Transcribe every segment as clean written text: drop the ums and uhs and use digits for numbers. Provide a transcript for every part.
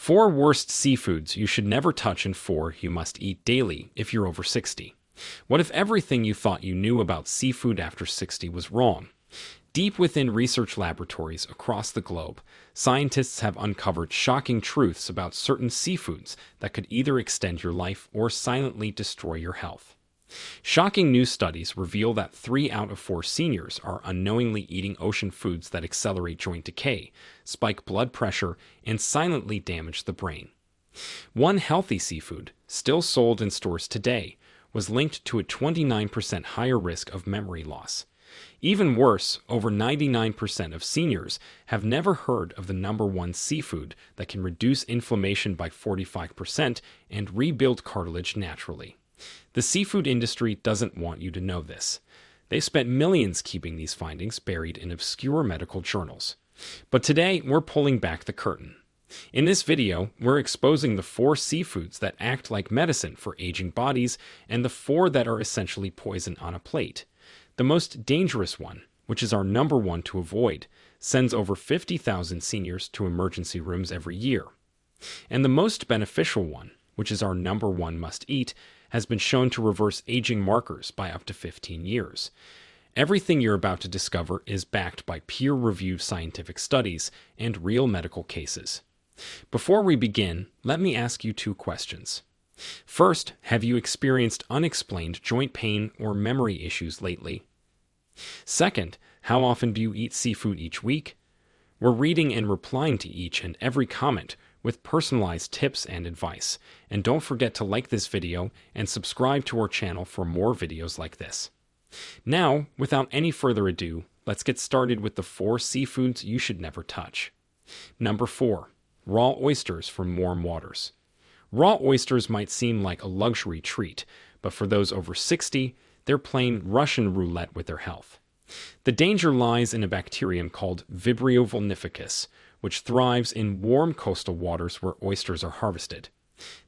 4 worst seafoods you should never touch and 4 you must eat daily if you're over 60. What if everything you thought you knew about seafood after 60 was wrong? Deep within research laboratories across the globe, scientists have uncovered shocking truths about certain seafoods that could either extend your life or silently destroy your health. Shocking new studies reveal that 3 out of 4 seniors are unknowingly eating ocean foods that accelerate joint decay, spike blood pressure, and silently damage the brain. One healthy seafood, still sold in stores today, was linked to a 29% higher risk of memory loss. Even worse, over 99% of seniors have never heard of the #1 seafood that can reduce inflammation by 45% and rebuild cartilage naturally. The seafood industry doesn't want you to know this. They spent millions keeping these findings buried in obscure medical journals. But today, we're pulling back the curtain. In this video, we're exposing the 4 seafoods that act like medicine for aging bodies and the 4 that are essentially poison on a plate. The most dangerous one, which is our #1 to avoid, sends over 50,000 seniors to emergency rooms every year. And the most beneficial one, which is our #1 must eat, has been shown to reverse aging markers by up to 15 years. Everything you're about to discover is backed by peer-reviewed scientific studies and real medical cases. Before we begin, let me ask you 2 questions. First, have you experienced unexplained joint pain or memory issues lately? Second, how often do you eat seafood each week? We're reading and replying to each and every comment with personalized tips and advice. And don't forget to like this video and subscribe to our channel for more videos like this. Now, without any further ado, let's get started with the 4 seafoods you should never touch. Number 4. Raw oysters from warm waters. Raw oysters might seem like a luxury treat, but for those over 60, they're playing Russian roulette with their health. The danger lies in a bacterium called Vibrio vulnificus, which thrives in warm coastal waters where oysters are harvested.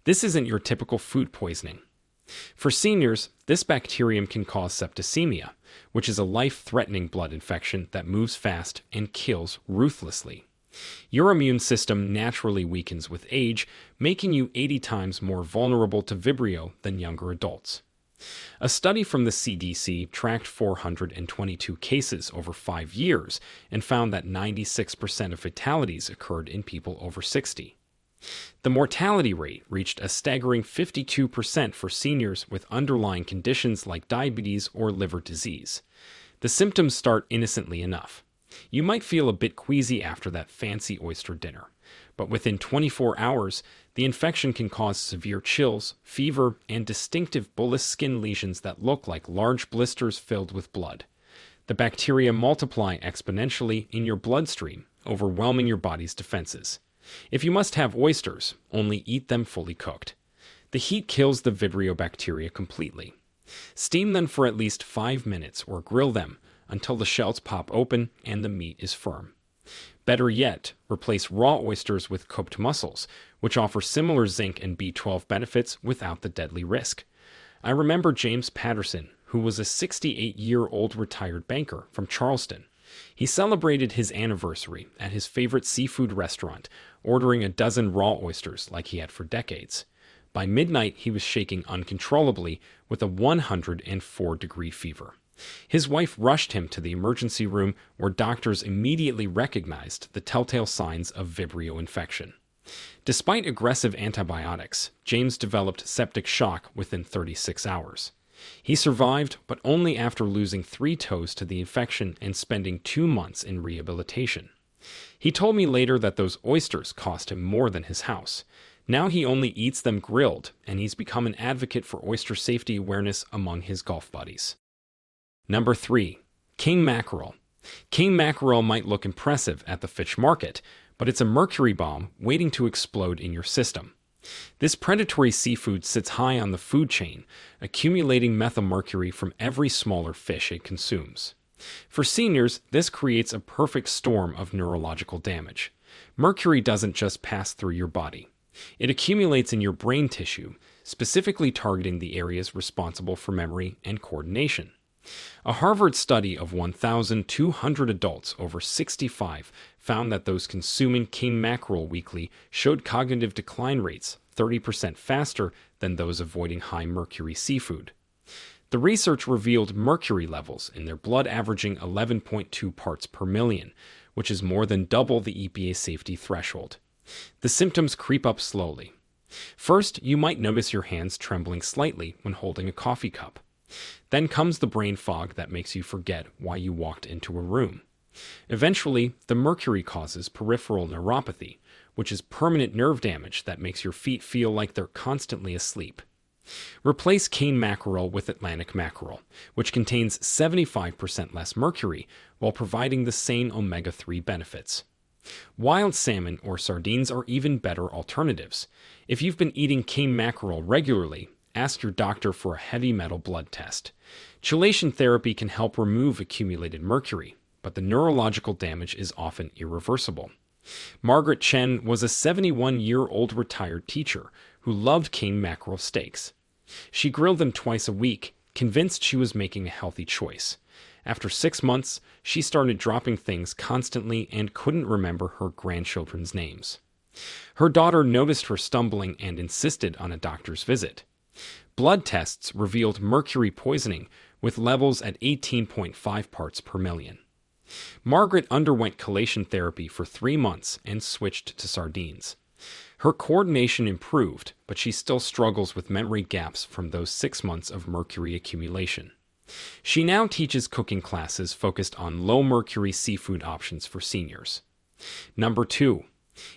This isn't your typical food poisoning. For seniors, this bacterium can cause septicemia, which is a life-threatening blood infection that moves fast and kills ruthlessly. Your immune system naturally weakens with age, making you 80 times more vulnerable to Vibrio than younger adults. A study from the CDC tracked 422 cases over 5 years and found that 96% of fatalities occurred in people over 60. The mortality rate reached a staggering 52% for seniors with underlying conditions like diabetes or liver disease. The symptoms start innocently enough. You might feel a bit queasy after that fancy oyster dinner, but within 24 hours, the infection can cause severe chills, fever, and distinctive bullous skin lesions that look like large blisters filled with blood. The bacteria multiply exponentially in your bloodstream, overwhelming your body's defenses. If you must have oysters, only eat them fully cooked. The heat kills the Vibrio bacteria completely. Steam them for at least 5 minutes or grill them until the shells pop open and the meat is firm. Better yet, replace raw oysters with cooked mussels, which offer similar zinc and B12 benefits without the deadly risk. I remember James Patterson, who was a 68-year-old retired banker from Charleston. He celebrated his anniversary at his favorite seafood restaurant, ordering a dozen raw oysters like he had for decades. By midnight, he was shaking uncontrollably with a 104-degree fever. His wife rushed him to the emergency room where doctors immediately recognized the telltale signs of Vibrio infection. Despite aggressive antibiotics, James developed septic shock within 36 hours. He survived, but only after losing 3 toes to the infection and spending 2 months in rehabilitation. He told me later that those oysters cost him more than his house. Now he only eats them grilled, and he's become an advocate for oyster safety awareness among his golf buddies. Number 3. King mackerel. King mackerel might look impressive at the fish market, but it's a mercury bomb waiting to explode in your system. This predatory seafood sits high on the food chain, accumulating methylmercury from every smaller fish it consumes. For seniors, this creates a perfect storm of neurological damage. Mercury doesn't just pass through your body. It accumulates in your brain tissue, specifically targeting the areas responsible for memory and coordination. A Harvard study of 1,200 adults over 65 found that those consuming king mackerel weekly showed cognitive decline rates 30% faster than those avoiding high mercury seafood. The research revealed mercury levels in their blood averaging 11.2 parts per million, which is more than double the EPA safety threshold. The symptoms creep up slowly. First, you might notice your hands trembling slightly when holding a coffee cup. Then comes the brain fog that makes you forget why you walked into a room. Eventually, the mercury causes peripheral neuropathy, which is permanent nerve damage that makes your feet feel like they're constantly asleep. Replace cane mackerel with Atlantic mackerel, which contains 75% less mercury while providing the same omega-3 benefits. Wild salmon or sardines are even better alternatives. If you've been eating cane mackerel regularly, ask your doctor for a heavy metal blood test. Chelation therapy can help remove accumulated mercury, but the neurological damage is often irreversible. Margaret Chen was a 71-year-old retired teacher who loved cane mackerel steaks. She grilled them twice a week, convinced she was making a healthy choice. After 6 months, she started dropping things constantly and couldn't remember her grandchildren's names. Her daughter noticed her stumbling and insisted on a doctor's visit. Blood tests revealed mercury poisoning with levels at 18.5 parts per million. Margaret underwent chelation therapy for 3 months and switched to sardines. Her coordination improved, but she still struggles with memory gaps from those 6 months of mercury accumulation. She now teaches cooking classes focused on low-mercury seafood options for seniors. Number 2.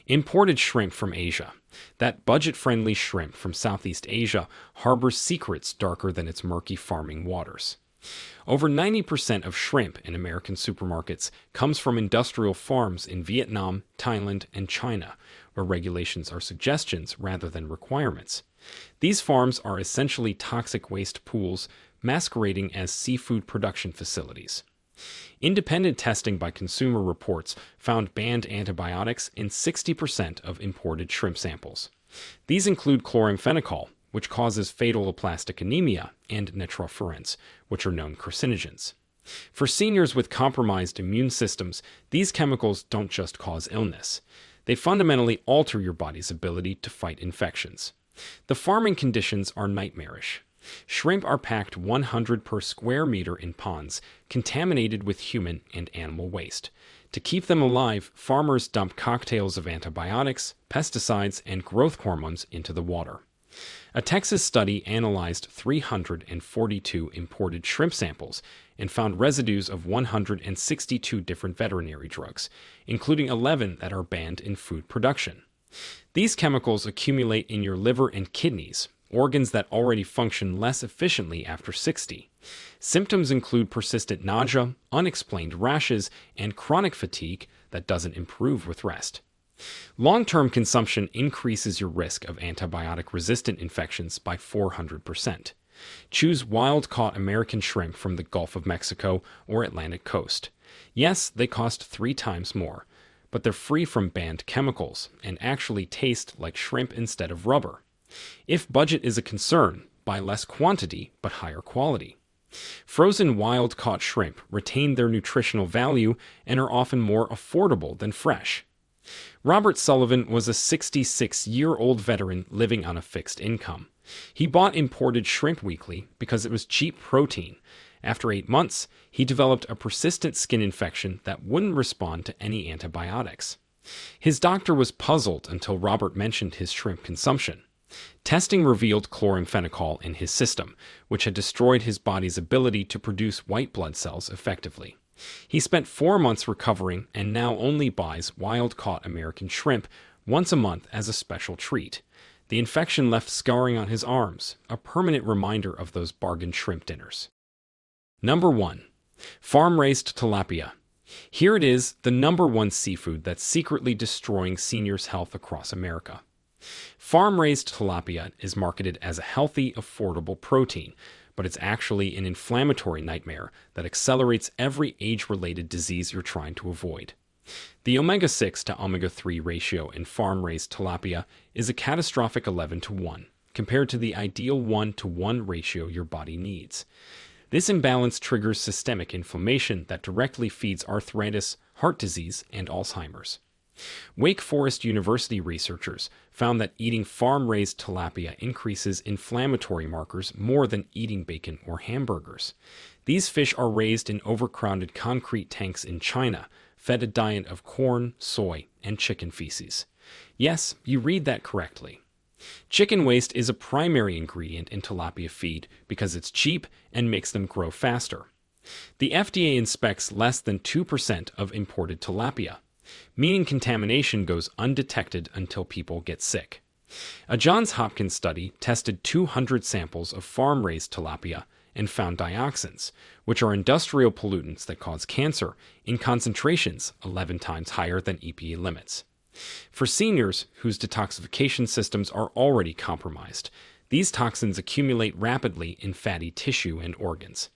Imported shrimp from Asia. That budget-friendly shrimp from Southeast Asia harbors secrets darker than its murky farming waters. Over 90% of shrimp in American supermarkets comes from industrial farms in Vietnam, Thailand, and China, where regulations are suggestions rather than requirements. These farms are essentially toxic waste pools masquerading as seafood production facilities. Independent testing by Consumer Reports found banned antibiotics in 60% of imported shrimp samples. These include chloramphenicol, which causes fatal aplastic anemia, and nitrofurants, which are known carcinogens. For seniors with compromised immune systems, these chemicals don't just cause illness. They fundamentally alter your body's ability to fight infections. The farming conditions are nightmarish. Shrimp are packed 100 per square meter in ponds, contaminated with human and animal waste. To keep them alive, farmers dump cocktails of antibiotics, pesticides, and growth hormones into the water. A Texas study analyzed 342 imported shrimp samples and found residues of 162 different veterinary drugs, including 11 that are banned in food production. These chemicals accumulate in your liver and kidneys, organs that already function less efficiently after 60. Symptoms include persistent nausea, unexplained rashes, and chronic fatigue that doesn't improve with rest. Long-term consumption increases your risk of antibiotic-resistant infections by 400%. Choose wild-caught American shrimp from the Gulf of Mexico or Atlantic coast. Yes, they cost 3 times more, but they're free from banned chemicals and actually taste like shrimp instead of rubber. If budget is a concern, buy less quantity but higher quality. Frozen wild-caught shrimp retain their nutritional value and are often more affordable than fresh. Robert Sullivan was a 66-year-old veteran living on a fixed income. He bought imported shrimp weekly because it was cheap protein. After 8 months, he developed a persistent skin infection that wouldn't respond to any antibiotics. His doctor was puzzled until Robert mentioned his shrimp consumption. Testing revealed chloramphenicol in his system, which had destroyed his body's ability to produce white blood cells effectively. He spent 4 months recovering and now only buys wild-caught American shrimp once a month as a special treat. The infection left scarring on his arms, a permanent reminder of those bargain shrimp dinners. Number 1. Farm-raised tilapia. Here it is, the number 1 seafood that's secretly destroying seniors' health across America. Farm-raised tilapia is marketed as a healthy, affordable protein, but it's actually an inflammatory nightmare that accelerates every age-related disease you're trying to avoid. The omega-6 to omega-3 ratio in farm-raised tilapia is a catastrophic 11 to 1, compared to the ideal 1 to 1 ratio your body needs. This imbalance triggers systemic inflammation that directly feeds arthritis, heart disease, and Alzheimer's. Wake Forest University researchers found that eating farm-raised tilapia increases inflammatory markers more than eating bacon or hamburgers. These fish are raised in overcrowded concrete tanks in China, fed a diet of corn, soy, and chicken feces. Yes, you read that correctly. Chicken waste is a primary ingredient in tilapia feed because it's cheap and makes them grow faster. The FDA inspects less than 2% of imported tilapia, meaning contamination goes undetected until people get sick. A Johns Hopkins study tested 200 samples of farm-raised tilapia and found dioxins, which are industrial pollutants that cause cancer, in concentrations 11 times higher than EPA limits. For seniors whose detoxification systems are already compromised, these toxins accumulate rapidly in fatty tissue and organs.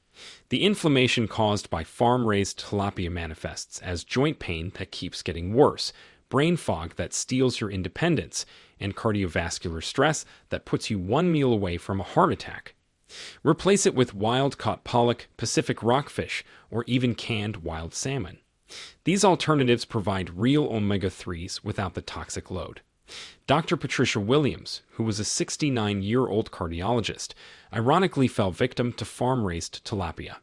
The inflammation caused by farm-raised tilapia manifests as joint pain that keeps getting worse, brain fog that steals your independence, and cardiovascular stress that puts you one meal away from a heart attack. Replace it with wild-caught pollock, Pacific rockfish, or even canned wild salmon. These alternatives provide real omega-3s without the toxic load. Dr. Patricia Williams, who was a 69-year-old cardiologist, ironically fell victim to farm-raised tilapia.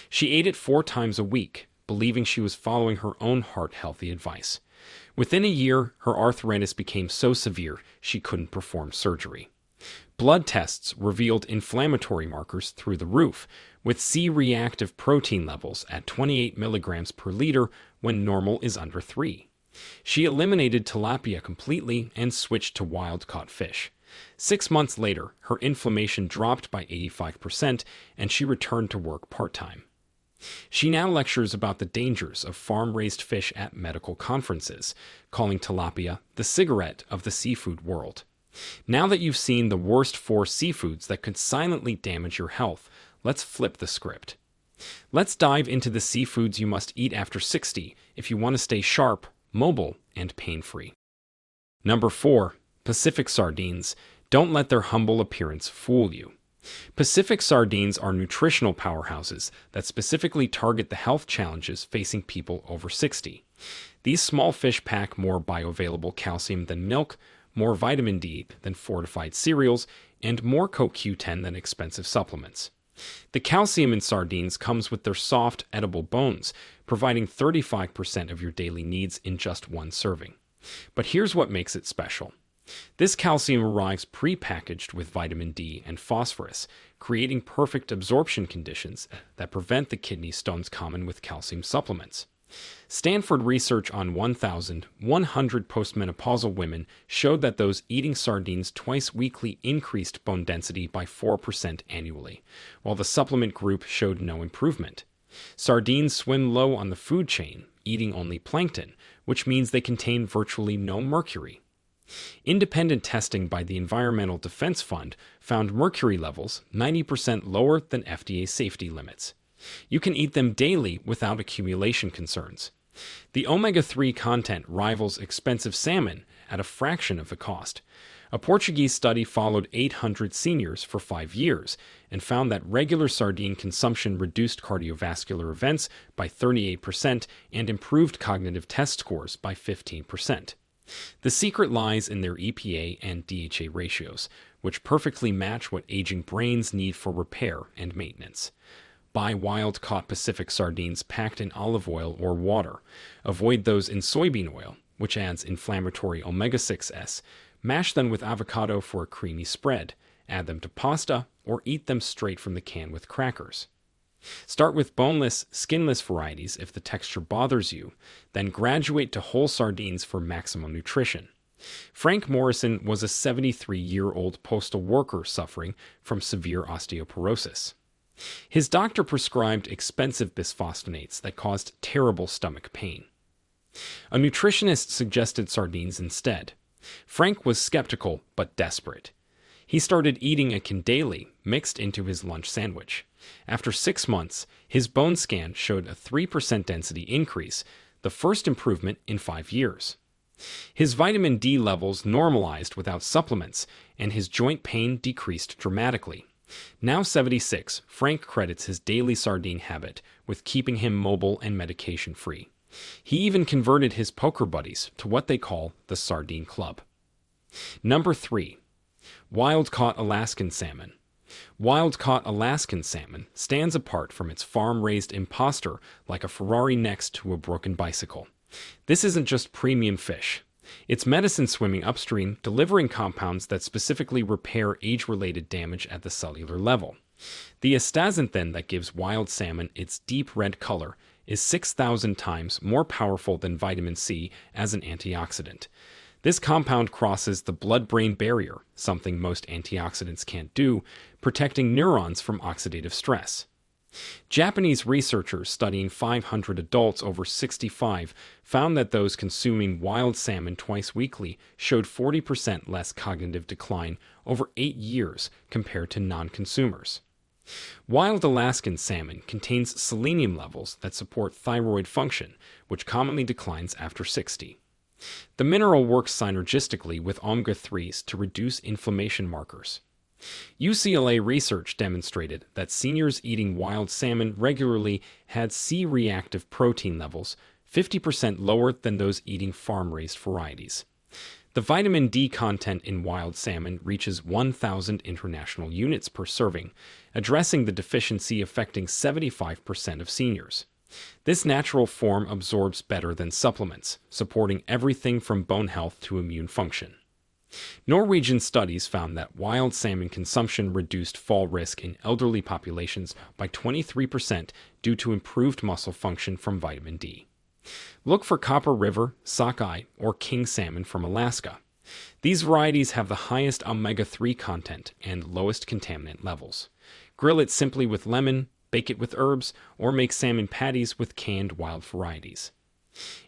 She ate it 4 times a week, believing she was following her own heart-healthy advice. Within a year, her arthritis became so severe she couldn't perform surgery. Blood tests revealed inflammatory markers through the roof, with C-reactive protein levels at 28 milligrams per liter when normal is under 3. She eliminated tilapia completely and switched to wild-caught fish. 6 months later, her inflammation dropped by 85% and she returned to work part-time. She now lectures about the dangers of farm-raised fish at medical conferences, calling tilapia the cigarette of the seafood world. Now that you've seen the worst 4 seafoods that could silently damage your health, let's flip the script. Let's dive into the seafoods you must eat after 60 if you want to stay sharp, mobile, and pain-free. Number 4. Pacific sardines. Don't let their humble appearance fool you. Pacific sardines are nutritional powerhouses that specifically target the health challenges facing people over 60. These small fish pack more bioavailable calcium than milk, more vitamin D than fortified cereals, and more CoQ10 than expensive supplements. The calcium in sardines comes with their soft, edible bones, providing 35% of your daily needs in just one serving. But here's what makes it special. This calcium arrives pre-packaged with vitamin D and phosphorus, creating perfect absorption conditions that prevent the kidney stones common with calcium supplements. Stanford research on 1,100 postmenopausal women showed that those eating sardines twice weekly increased bone density by 4% annually, while the supplement group showed no improvement. Sardines swim low on the food chain, eating only plankton, which means they contain virtually no mercury. Independent testing by the Environmental Defense Fund found mercury levels 90% lower than FDA safety limits. You can eat them daily without accumulation concerns. The omega-3 content rivals expensive salmon at a fraction of the cost. A Portuguese study followed 800 seniors for 5 years and found that regular sardine consumption reduced cardiovascular events by 38% and improved cognitive test scores by 15%. The secret lies in their EPA and DHA ratios, which perfectly match what aging brains need for repair and maintenance. Buy wild-caught Pacific sardines packed in olive oil or water. Avoid those in soybean oil, which adds inflammatory omega-6s. Mash them with avocado for a creamy spread. Add them to pasta, or eat them straight from the can with crackers. Start with boneless, skinless varieties if the texture bothers you, then graduate to whole sardines for maximum nutrition. Frank Morrison was a 73-year-old postal worker suffering from severe osteoporosis. His doctor prescribed expensive bisphosphonates that caused terrible stomach pain. A nutritionist suggested sardines instead. Frank was skeptical but desperate. He started eating a can daily, mixed into his lunch sandwich. After 6 months, his bone scan showed a 3% density increase, the first improvement in 5 years. His vitamin D levels normalized without supplements, and his joint pain decreased dramatically. Now 76, Frank credits his daily sardine habit with keeping him mobile and medication-free. He even converted his poker buddies to what they call the Sardine Club. Number 3. Wild-caught Alaskan salmon. Wild-caught Alaskan salmon stands apart from its farm-raised imposter like a Ferrari next to a broken bicycle. This isn't just premium fish. It's medicine swimming upstream, delivering compounds that specifically repair age-related damage at the cellular level. The astaxanthin that gives wild salmon its deep red color is 6,000 times more powerful than vitamin C as an antioxidant. This compound crosses the blood-brain barrier, something most antioxidants can't do, protecting neurons from oxidative stress. Japanese researchers studying 500 adults over 65 found that those consuming wild salmon twice weekly showed 40% less cognitive decline over 8 years compared to non-consumers. Wild Alaskan salmon contains selenium levels that support thyroid function, which commonly declines after 60. The mineral works synergistically with omega-3s to reduce inflammation markers. UCLA research demonstrated that seniors eating wild salmon regularly had C-reactive protein levels 50% lower than those eating farm-raised varieties. The vitamin D content in wild salmon reaches 1,000 international units per serving, addressing the deficiency affecting 75% of seniors. This natural form absorbs better than supplements, supporting everything from bone health to immune function. Norwegian studies found that wild salmon consumption reduced fall risk in elderly populations by 23% due to improved muscle function from vitamin D. Look for Copper River, Sockeye, or King salmon from Alaska. These varieties have the highest omega-3 content and lowest contaminant levels. Grill it simply with lemon, bake it with herbs, or make salmon patties with canned wild varieties.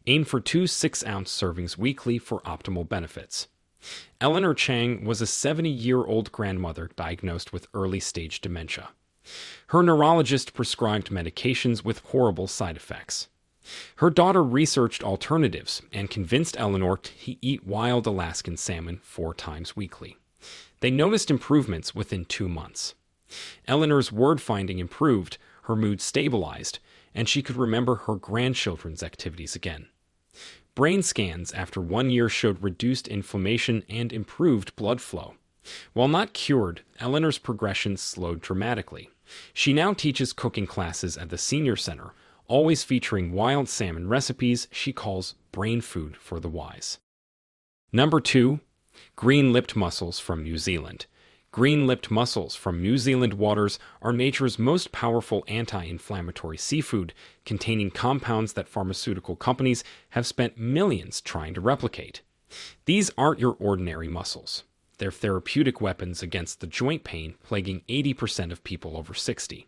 Aim for 2 6-ounce servings weekly for optimal benefits. Eleanor Chang was a 70-year-old grandmother diagnosed with early-stage dementia. Her neurologist prescribed medications with horrible side effects. Her daughter researched alternatives and convinced Eleanor to eat wild Alaskan salmon 4 times weekly. They noticed improvements within 2 months. Eleanor's word-finding improved, her mood stabilized, and she could remember her grandchildren's activities again. Brain scans after 1 year showed reduced inflammation and improved blood flow. While not cured, Eleanor's progression slowed dramatically. She now teaches cooking classes at the senior center, always featuring wild salmon recipes she calls brain food for the wise. Number 2. Green-lipped mussels from New Zealand. Green-lipped mussels from New Zealand waters are nature's most powerful anti-inflammatory seafood, containing compounds that pharmaceutical companies have spent millions trying to replicate. These aren't your ordinary mussels. They're therapeutic weapons against the joint pain plaguing 80% of people over 60.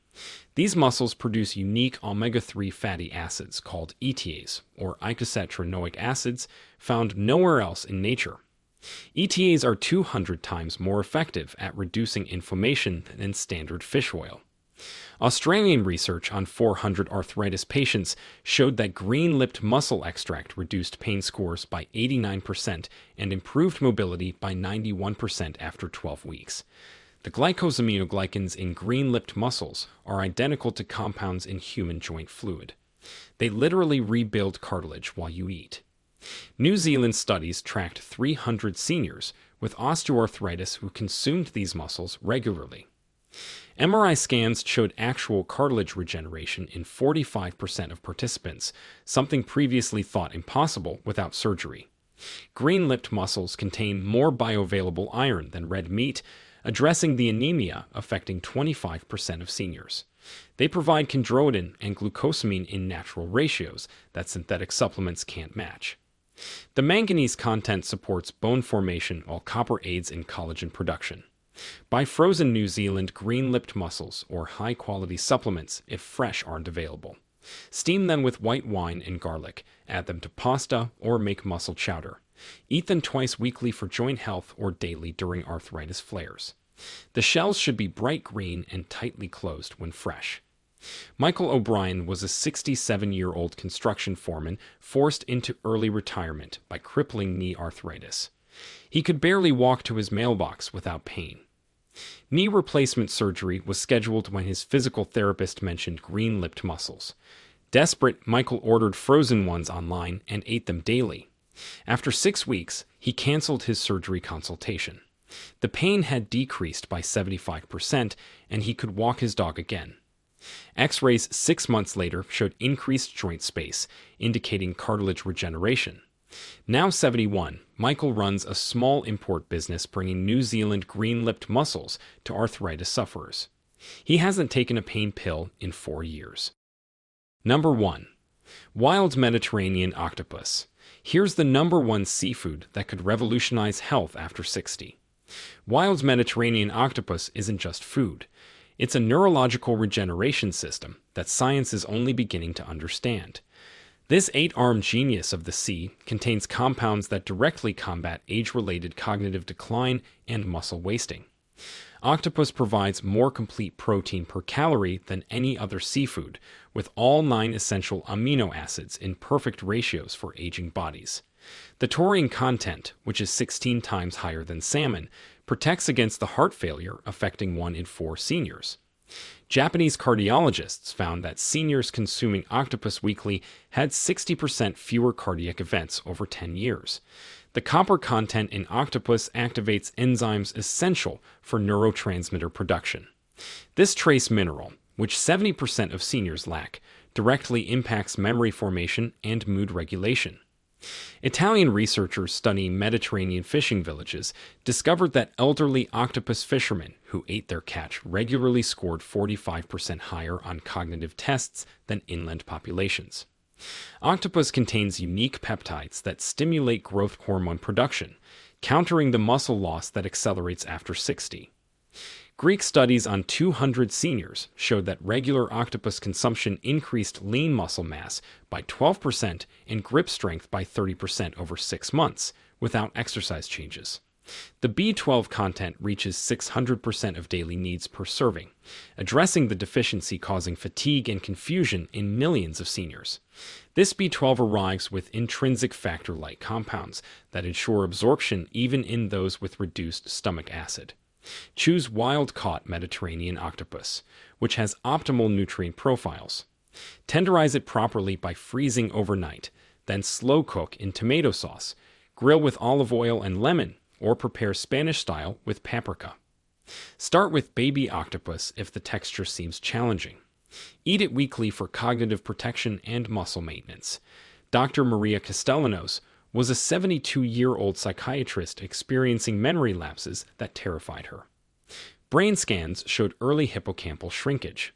These mussels produce unique omega-3 fatty acids called ETAs, or eicosapentaenoic acids, found nowhere else in nature. ETAs are 200 times more effective at reducing inflammation than standard fish oil. Australian research on 400 arthritis patients showed that green-lipped mussel extract reduced pain scores by 89% and improved mobility by 91% after 12 weeks. The glycosaminoglycans in green-lipped mussels are identical to compounds in human joint fluid. They literally rebuild cartilage while you eat. New Zealand studies tracked 300 seniors with osteoarthritis who consumed these mussels regularly. MRI scans showed actual cartilage regeneration in 45% of participants, something previously thought impossible without surgery. Green-lipped mussels contain more bioavailable iron than red meat, addressing the anemia affecting 25% of seniors. They provide chondroitin and glucosamine in natural ratios that synthetic supplements can't match. The manganese content supports bone formation while copper aids in collagen production. Buy frozen New Zealand green-lipped mussels or high-quality supplements if fresh aren't available. Steam them with white wine and garlic, add them to pasta, or make mussel chowder. Eat them twice weekly for joint health or daily during arthritis flares. The shells should be bright green and tightly closed when fresh. Michael O'Brien was a 67-year-old construction foreman forced into early retirement by crippling knee arthritis. He could barely walk to his mailbox without pain. Knee replacement surgery was scheduled when his physical therapist mentioned green-lipped mussels. Desperate, Michael ordered frozen ones online and ate them daily. After 6 weeks, he canceled his surgery consultation. The pain had decreased by 75%, and he could walk his dog again. X-rays 6 months later showed increased joint space, indicating cartilage regeneration. Now 71, Michael runs a small import business bringing New Zealand green-lipped mussels to arthritis sufferers. He hasn't taken a pain pill in 4 years. Number 1. Wild Mediterranean octopus. Here's the number 1 seafood that could revolutionize health after 60. Wild Mediterranean octopus isn't just food. It's a neurological regeneration system that science is only beginning to understand. This 8-armed genius of the sea contains compounds that directly combat age-related cognitive decline and muscle wasting. Octopus provides more complete protein per calorie than any other seafood, with all 9 essential amino acids in perfect ratios for aging bodies. The taurine content, which is 16 times higher than salmon, protects against the heart failure affecting 1 in 4 seniors. Japanese cardiologists found that seniors consuming octopus weekly had 60% fewer cardiac events over 10 years. The copper content in octopus activates enzymes essential for neurotransmitter production. This trace mineral, which 70% of seniors lack, directly impacts memory formation and mood regulation. Italian researchers studying Mediterranean fishing villages discovered that elderly octopus fishermen who ate their catch regularly scored 45% higher on cognitive tests than inland populations. Octopus contains unique peptides that stimulate growth hormone production, countering the muscle loss that accelerates after 60. Greek studies on 200 seniors showed that regular octopus consumption increased lean muscle mass by 12% and grip strength by 30% over 6 months, without exercise changes. The B12 content reaches 600% of daily needs per serving, addressing the deficiency causing fatigue and confusion in millions of seniors. This B12 arrives with intrinsic factor-like compounds that ensure absorption even in those with reduced stomach acid. Choose wild-caught Mediterranean octopus, which has optimal nutrient profiles. Tenderize it properly by freezing overnight, then slow cook in tomato sauce, grill with olive oil and lemon, or prepare Spanish style with paprika. Start with baby octopus if the texture seems challenging. Eat it weekly for cognitive protection and muscle maintenance. Dr. Maria Castellanos was a 72-year-old psychiatrist experiencing memory lapses that terrified her. Brain scans showed early hippocampal shrinkage.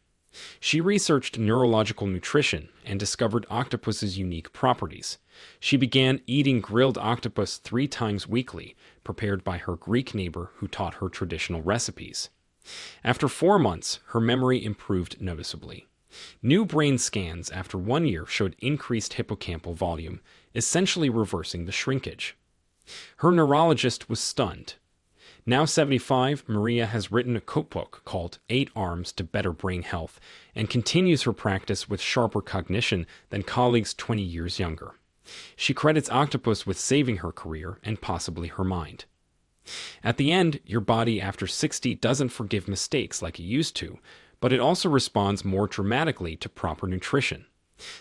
She researched neurological nutrition and discovered octopus's unique properties. She began eating grilled octopus 3 times weekly, prepared by her Greek neighbor who taught her traditional recipes. After 4 months, her memory improved noticeably. New brain scans after 1 year showed increased hippocampal volume, essentially reversing the shrinkage. Her neurologist was stunned. Now 75, Maria has written a cookbook called 8 Arms to Better Brain Health and continues her practice with sharper cognition than colleagues 20 years younger. She credits octopus with saving her career and possibly her mind. At the end, your body after 60 doesn't forgive mistakes like it used to, but it also responds more dramatically to proper nutrition.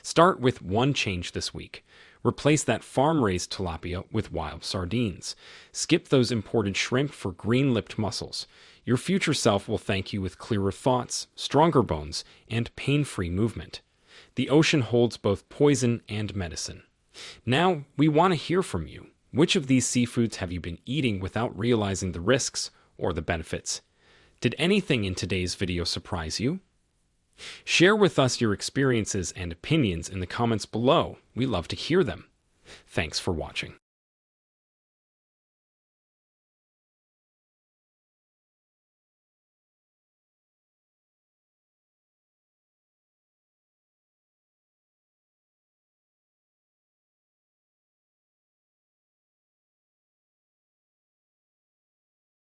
Start with 1 change this week. Replace that farm-raised tilapia with wild sardines. Skip those imported shrimp for green-lipped mussels. Your future self will thank you with clearer thoughts, stronger bones, and pain-free movement. The ocean holds both poison and medicine. Now, we want to hear from you. Which of these seafoods have you been eating without realizing the risks or the benefits? Did anything in today's video surprise you? Share with us your experiences and opinions in the comments below. We love to hear them. Thanks for watching.